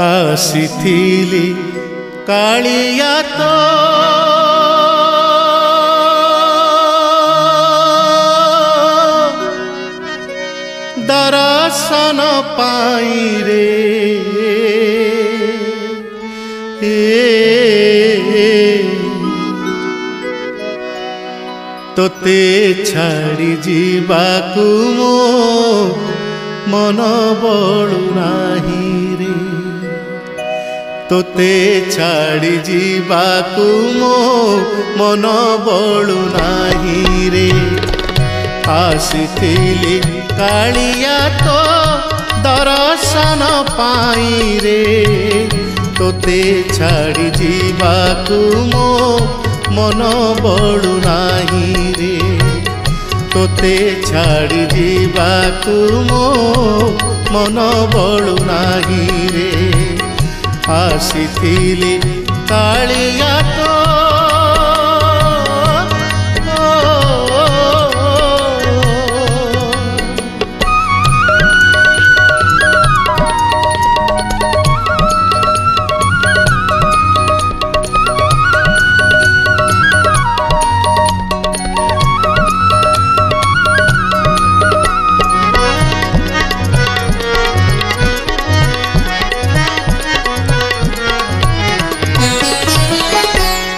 आसीथिली कालिया तो दर्शन पाई रे तोते छाड़ी जीवाकू मो मन बळु नाही रे तोते छाड़ी जीवाकू मो मन बळु नाही रे आसीथिली कालिया तो दर्शन पाई रे तोते छाड़ी जीवाकू मो मन बळु नाही रे तोते छाड़ी जीवाकू मो मन बळु नाही रे आसीथिली कालिया तो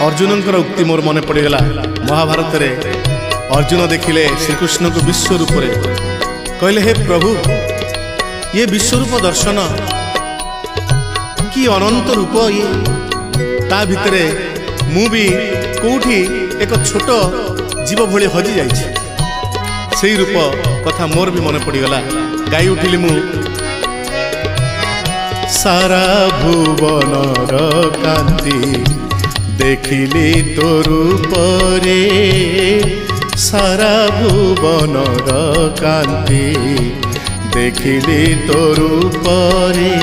अर्जुन उक्ति मोर मन पड़गला महाभारत रे अर्जुन देखिले श्रीकृष्ण को विश्व रूप कहले हे प्रभु ये विश्वरूप दर्शन कि अनंत रूप ये ता भितरे मु भी कोठी एक छोट जीव भली हजि जाइछि सेही रूप कथा मोर भी मन पड़गला गाई उठिली मु सारा भुवनर कांति देखिली तो रूप रे सारा भुवनर कांति देखिली तो रूप रे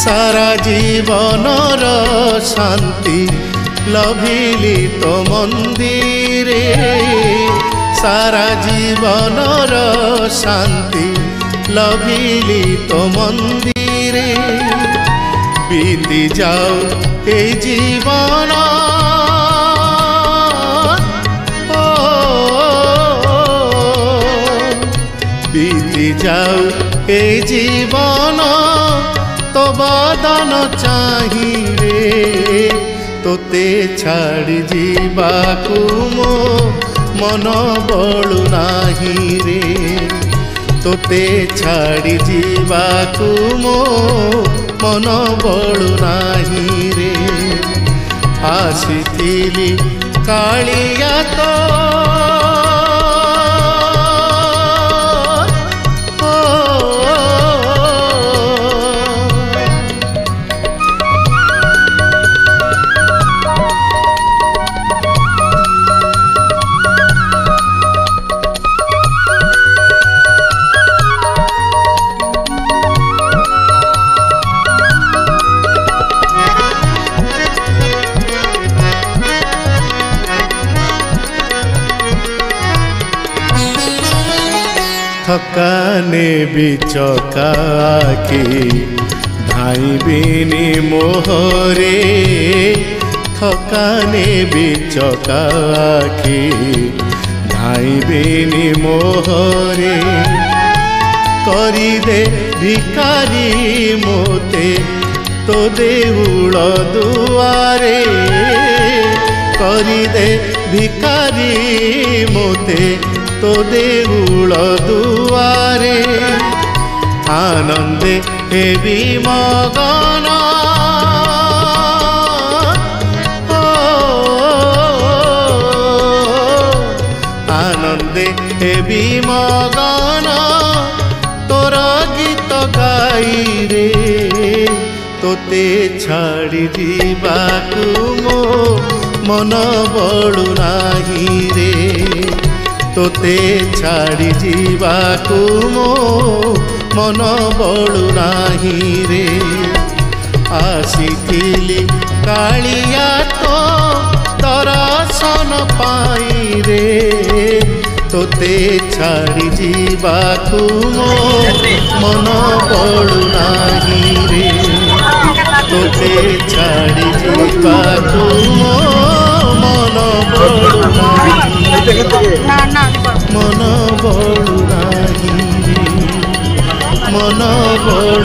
सारा जीवनर शांति लभिली तो मंदिरे सारा जीवनर शांति लभिली तो मंदिरे बीती जाओ ए जीवन बीती जाओ ए जीवन तो बदन चाहिए तोते छाड़ी जीवाकू मो मन बळु नाही रे तोते छाड़ी जीवाकू मो मन बळु नाही रे आसीथिली कालिया तो थकाने बिचकाकी धाइबिनी मोहरे थकाने बिचकाकी धाइबिनी मोहरे करी दे भिकारी मोते तो देउल दुआरे करी दे भिकारी मोते तो देउल दुआरे आनंदे हेबी मगन आनंदे हेबी मगन तोर गीत गाई रे तोते छाड़ी जीवाकू मो मन बळु नाही रे तोते छाड़ी जीवाकू मो मन बळु नाही रे आसीथिली कालिया तो दर्शन पाई रे तोते छाड़ी जीवाकू मो मन बळु नाही रे। তোকে ছাড়ি ଯିବାକୁ ମୋ ମନ ବଳୁନାହିଁ ମନ ବଳୁନାହିଁ ମନ ବଳୁନାହିଁ